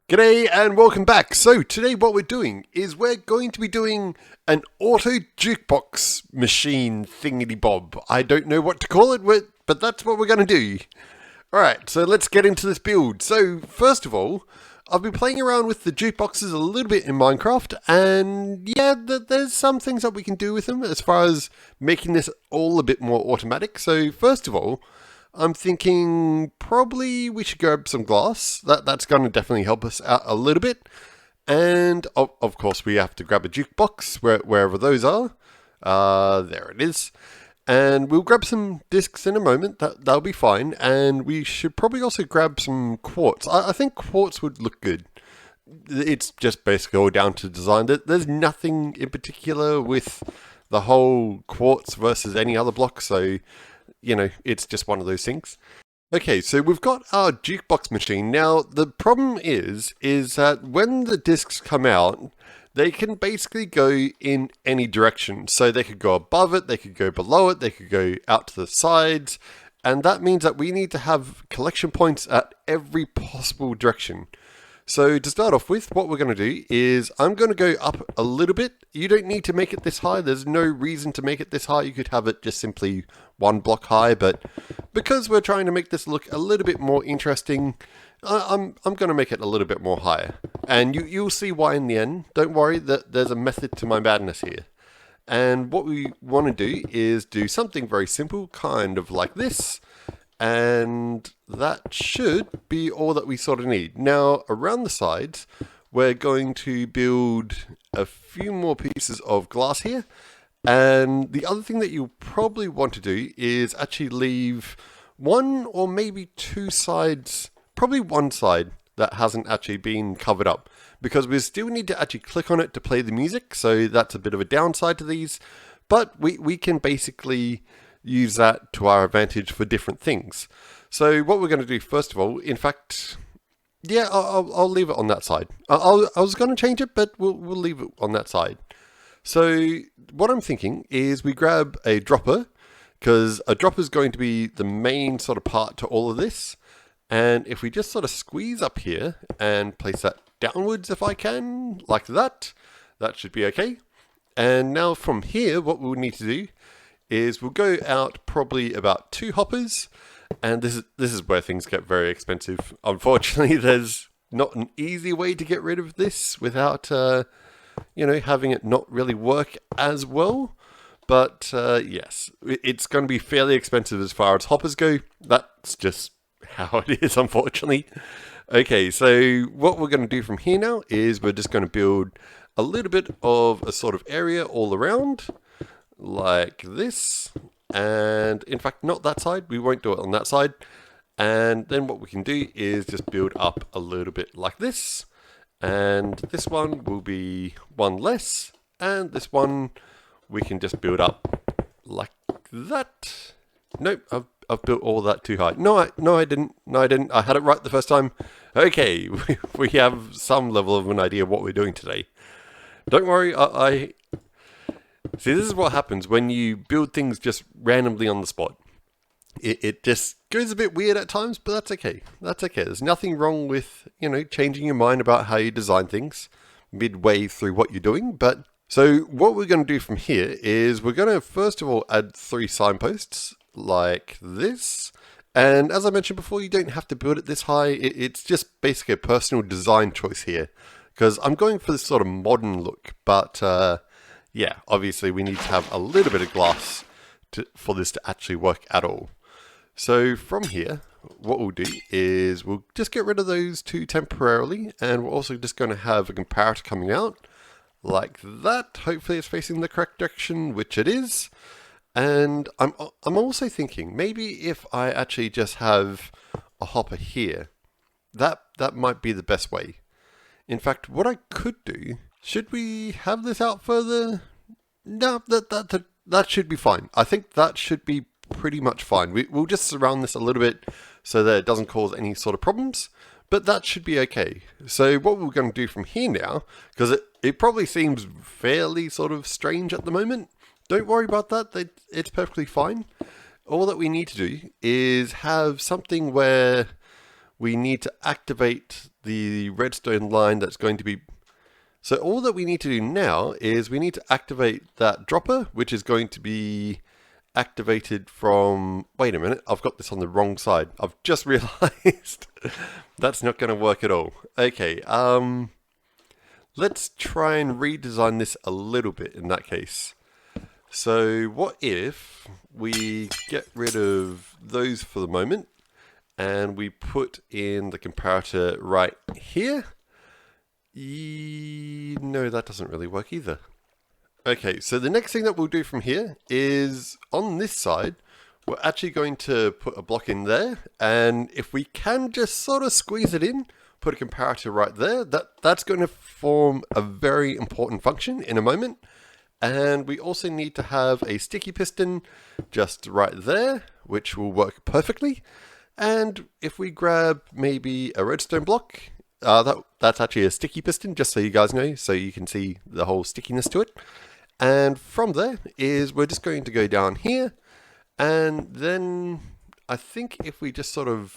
G'day and welcome back. So today what we're doing is we're going to be doing an auto jukebox machine thingy bob. I don't know what to call it, but that's what we're going to do. Alright, so let's get into this build. So first of all, I've been playing around with the jukeboxes a little bit in Minecraft, and yeah, there's some things that we can do with them as far as making this all a bit more automatic. So first of all, I'm thinking probably we should grab some glass. That's going to definitely help us out a little bit. And of course we have to grab a jukebox wherever those are. There it is. And we'll grab some discs in a moment. That'll be fine. And we should probably also grab some quartz. I think quartz would look good. It's just basically all down to design. There's nothing in particular with the whole quartz versus any other block. So, you know, it's just one of those things. Okay, so we've got our jukebox machine. Now, the problem is that when the discs come out, they can basically go in any direction. So they could go above it, they could go below it, they could go out to the sides. And that means that we need to have collection points at every possible direction. So to start off with, what we're going to do is I'm going to go up a little bit. You don't need to make it this high. There's no reason to make it this high. You could have it just simply one block high, but because we're trying to make this look a little bit more interesting, I'm going to make it a little bit more higher. And you'll see why in the end. Don't worry, that there's a method to my madness here. And what we want to do is do something very simple, kind of like this. And that should be all that we sort of need. Now, around the sides, we're going to build a few more pieces of glass here. And the other thing that you'll probably want to do is actually leave one or maybe two sides, probably one side that hasn't actually been covered up, because we still need to actually click on it to play the music. So that's a bit of a downside to these, but we can basically use that to our advantage for different things. So what we're going to do first of all, in fact, yeah, I'll leave it on that side. I was going to change it, but we'll leave it on that side. So what I'm thinking is we grab a dropper, because a dropper is going to be the main sort of part to all of this. And if we just sort of squeeze up here and place that downwards if I can, like that, that should be okay. And now from here, what we'll need to do is we'll go out probably about 2 hoppers, and this is where things get very expensive. Unfortunately, there's not an easy way to get rid of this without, you know, having it not really work as well. But yes, it's going to be fairly expensive as far as hoppers go. That's just how it is, unfortunately. Okay, so what we're going to do from here now is we're just going to build a little bit of a sort of area all around, like this. And in fact, not that side, we won't do it on that side. And then what we can do is just build up a little bit like this. And this one will be one less, and this one we can just build up like that. Nope, I've built all that too high. No, I didn't. I had it right the first time. Okay, we have some level of an idea of what we're doing today. Don't worry, I see, this is what happens when you build things just randomly on the spot. It just goes a bit weird at times, but that's okay. That's okay. There's nothing wrong with, you know, changing your mind about how you design things midway through what you're doing. But so what we're going to do from here is we're going to first of all add 3 signposts like this. And as I mentioned before, you don't have to build it this high. It's just basically a personal design choice here, because I'm going for this sort of modern look. But yeah, obviously we need to have a little bit of glass for this to actually work at all. So from here, what we'll do is we'll just get rid of those 2 temporarily, and we're also just going to have a comparator coming out like that. Hopefully it's facing the correct direction, which it is. And I'm also thinking maybe if I actually just have a hopper here, that might be the best way. In fact, what I could do, should we have this out further? No, that should be fine. I think that should be pretty much fine. We'll just surround this a little bit so that it doesn't cause any sort of problems, but that should be okay. So what we're going to do from here now, because it probably seems fairly sort of strange at the moment, don't worry about that, it's perfectly fine. All that we need to do is have something where we need to activate the redstone line that's going to be... So all that we need to do now is we need to activate that dropper, which is going to be activated from... Wait a minute, I've got this on the wrong side. I've just realized that's not going to work at all. Okay, let's try and redesign this a little bit in that case. So what if we get rid of those for the moment and we put in the comparator right here? No, that doesn't really work either. Okay, so the next thing that we'll do from here is on this side, we're actually going to put a block in there, and if we can just sort of squeeze it in, put a comparator right there, that's going to form a very important function in a moment. And we also need to have a sticky piston just right there, which will work perfectly. And if we grab maybe a redstone block, that's actually a sticky piston, just so you guys know, so you can see the whole stickiness to it. And from there is we're just going to go down here, and then I think if we just sort of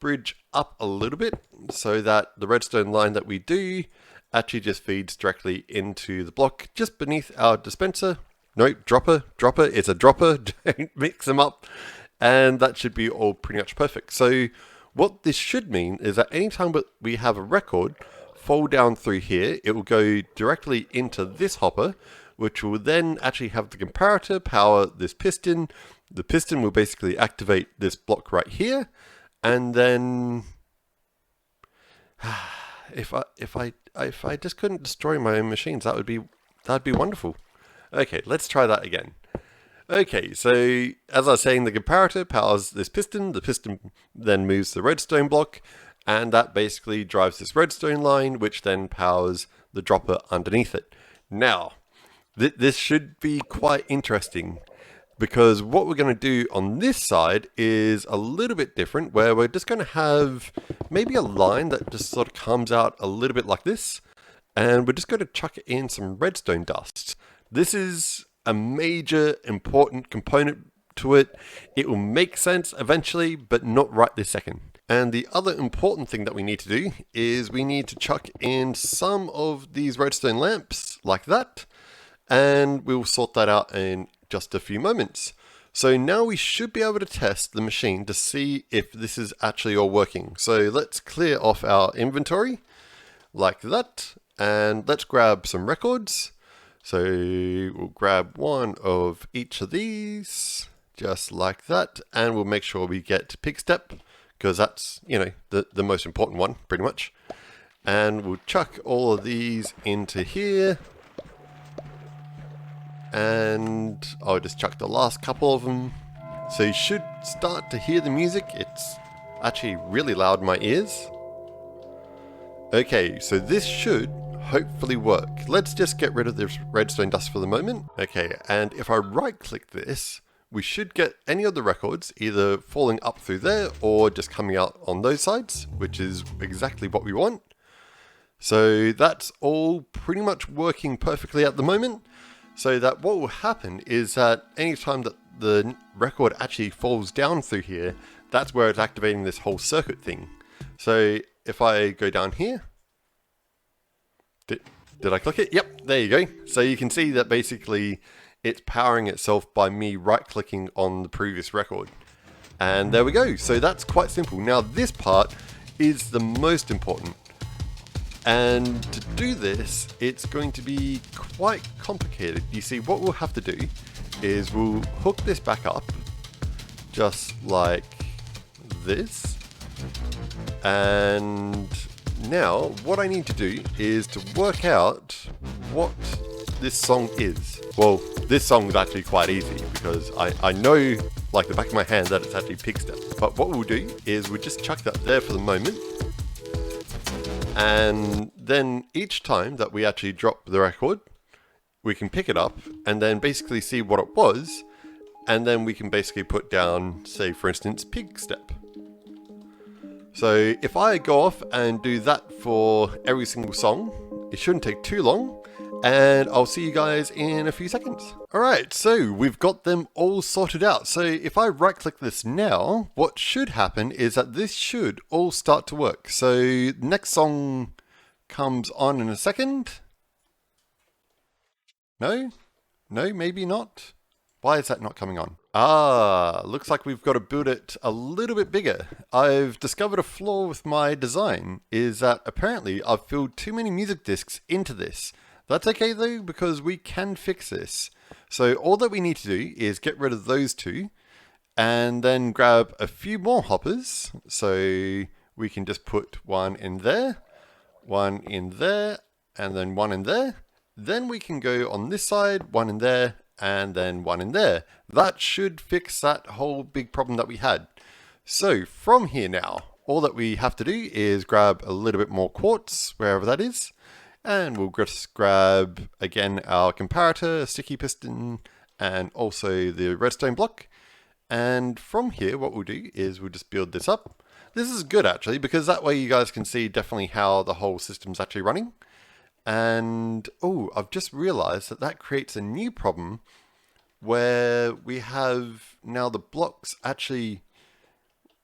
bridge up a little bit so that the redstone line that we do actually just feeds directly into the block just beneath our dispenser. No, dropper, it's a dropper, don't mix them up. And that should be all pretty much perfect. So what this should mean is that anytime we have a record fall down through here, it will go directly into this hopper, which will then actually have the comparator power this piston. The piston will basically activate this block right here, and then if I just couldn't destroy my own machines, that'd be wonderful. Okay, let's try that again. Okay, so as I was saying, the comparator powers this piston. The piston then moves the redstone block, and that basically drives this redstone line, which then powers the dropper underneath it. Now, this should be quite interesting, because what we're going to do on this side is a little bit different, where we're just going to have maybe a line that just sort of comes out a little bit like this, and we're just going to chuck in some redstone dust. This is a major important component to it. It will make sense eventually, but not right this second. And the other important thing that we need to do is we need to chuck in some of these redstone lamps like that, and we'll sort that out in just a few moments. So now we should be able to test the machine to see if this is actually all working. So let's clear off our inventory like that, and let's grab some records. So we'll grab one of each of these, just like that, and we'll make sure we get pig step, because that's, you know, the most important one, pretty much. And we'll chuck all of these into here. And I'll just chuck the last couple of them. So you should start to hear the music. It's actually really loud in my ears. Okay, so this should hopefully work. Let's just get rid of this redstone dust for the moment. Okay, and if I right click this, we should get any of the records either falling up through there or just coming out on those sides, which is exactly what we want. So that's all pretty much working perfectly at the moment. So that what will happen is that anytime that the record actually falls down through here, that's where it's activating this whole circuit thing. So if I go down here, did I click it? Yep, there you go. So you can see that basically it's powering itself by me right-clicking on the previous record. And there we go. So that's quite simple. Now this part is the most important. And to do this, it's going to be quite complicated. You see, what we'll have to do is we'll hook this back up, just like this. And now, what I need to do is to work out what this song is. Well, this song is actually quite easy, because I know, like the back of my hand, that it's actually pig step. But what we'll do is we'll just chuck that there for the moment. And then each time that we actually drop the record, we can pick it up and then basically see what it was. And then we can basically put down, say for instance, pig step. So if I go off and do that for every single song, it shouldn't take too long. and I'll see you guys in a few seconds. Alright, so we've got them all sorted out. So if I right click this now, what should happen is that this should all start to work. So next song comes on in a second. No, maybe not. Why is that not coming on? Ah, looks like we've got to build it a little bit bigger. I've discovered a flaw with my design, is that apparently I've filled too many music discs into this. That's okay though, because we can fix this. So all that we need to do is get rid of those two, and then grab a few more hoppers. So we can just put one in there, and then one in there. Then we can go on this side, one in there, and then one in there. That should fix that whole big problem that we had. So from here now, all that we have to do is grab a little bit more quartz, wherever that is, and we'll just grab, again, our comparator, sticky piston, and also the redstone block. And from here, what we'll do is we'll just build this up. This is good actually, because that way you guys can see definitely how the whole system's actually running. And, oh, I've just realized that that creates a new problem where we have now the blocks actually,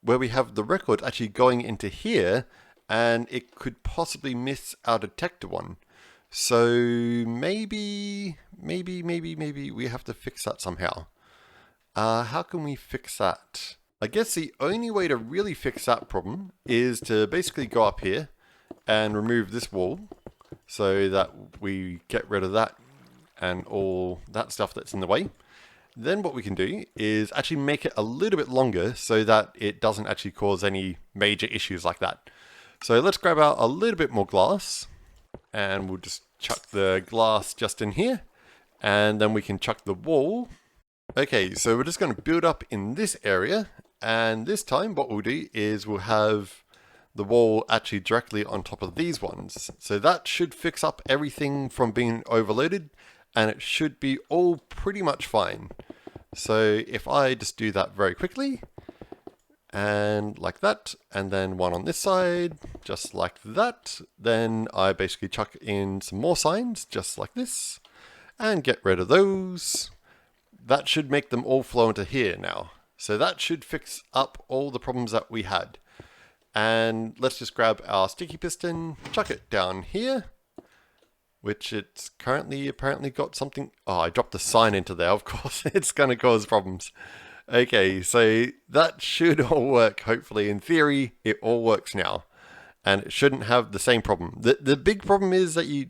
where we have the record actually going into here, and it could possibly miss our detector one. So maybe we have to fix that somehow. How can we fix that? I guess the only way to really fix that problem is to basically go up here and remove this wall, so that we get rid of that and all that stuff that's in the way. Then what we can do is actually make it a little bit longer so that it doesn't actually cause any major issues like that. So let's grab out a little bit more glass, and we'll just chuck the glass just in here, and then we can chuck the wall. Okay, so we're just going to build up in this area, and this time what we'll do is we'll have the wall actually directly on top of these ones. So that should fix up everything from being overloaded, and it should be all pretty much fine. So if I just do that very quickly, and like that, and then one on this side, just like that, then I basically chuck in some more signs, just like this, and get rid of those. That should make them all flow into here now. So that should fix up all the problems that we had. And let's just grab our sticky piston, chuck it down here, which it's currently apparently got something. Oh, I dropped the sign into there, of course. It's going to cause problems. Okay, so that should all work, hopefully. In theory, it all works now. And it shouldn't have the same problem. The big problem is that you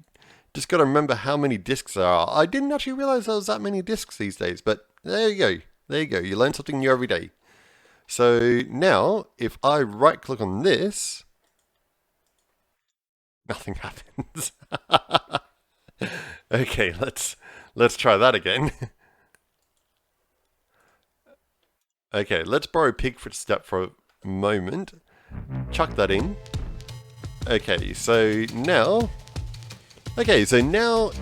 just got to remember how many discs there are. I didn't actually realize there was that many discs these days, but there you go. There you go. You learn something new every day. So now, if I right click on this, nothing happens. Okay, let's try that again. Okay, let's borrow Pig Step for a moment. Chuck that in. Okay, so now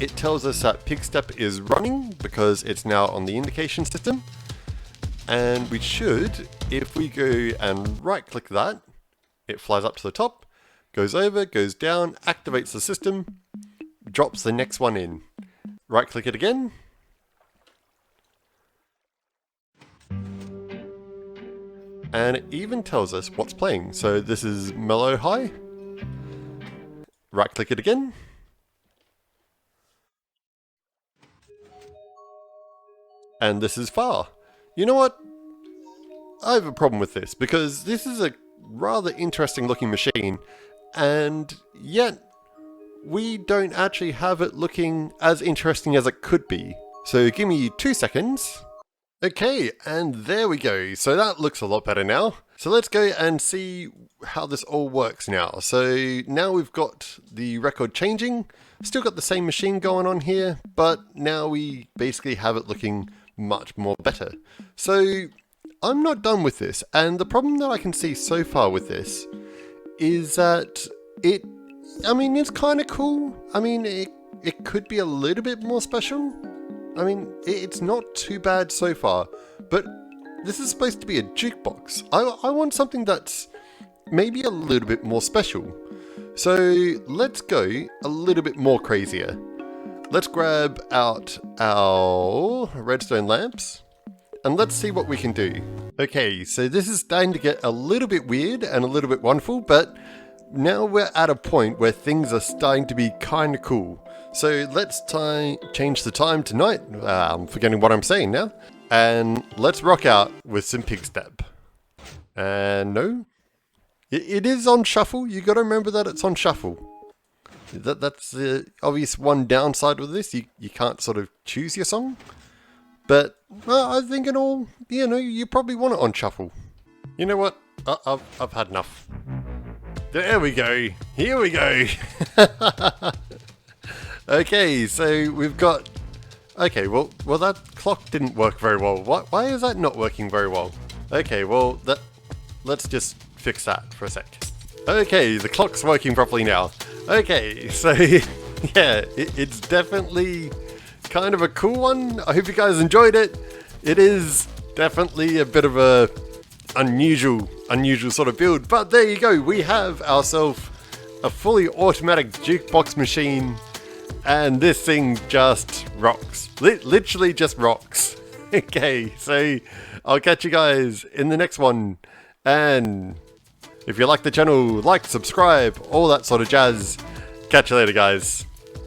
it tells us that Pig Step is running because it's now on the indication system. And we should, if we go and right click that, it flies up to the top, goes over, goes down, activates the system, drops the next one in. Right click it again. And it even tells us what's playing. So this is mellow high. Right click it again. And this is far. You know what? I have a problem with this because this is a rather interesting looking machine, and yet we don't actually have it looking as interesting as it could be. So give me 2 seconds. Okay, and there we go. So that looks a lot better now. So let's go and see how this all works now. So now we've got the record changing, still got the same machine going on here, but now we basically have it looking much more better. So I'm not done with this, and the problem that I can see so far with this is that it's kind of cool. I mean, it could be a little bit more special. I mean, it's not too bad so far, but this is supposed to be a jukebox. I want something that's maybe a little bit more special. So let's go a little bit more crazier. let's grab out our redstone lamps and let's see what we can do. Okay, so this is starting to get a little bit weird and a little bit wonderful, but now we're at a point where things are starting to be kind of cool. So let's change the time to night. I'm forgetting what I'm saying now. And let's rock out with some pig step. And no, it is on shuffle. You got to remember that it's on shuffle. That's the obvious one downside with this. You can't sort of choose your song. But I think in all, you probably want it on shuffle. You know what? I've had enough. There we go. Here we go. Okay, so we've got... Okay, well that clock didn't work very well. Why is that not working very well? Okay, well let's just fix that for a sec. Okay, the clock's working properly now. Okay, so yeah, it's definitely kind of a cool one. I hope you guys enjoyed it. It is definitely a bit of a unusual sort of build, but there you go. We have ourselves a fully automatic jukebox machine, and this thing just rocks. Literally just rocks. Okay, so I'll catch you guys in the next one, and if you like the channel, like, subscribe, all that sort of jazz. Catch you later, guys.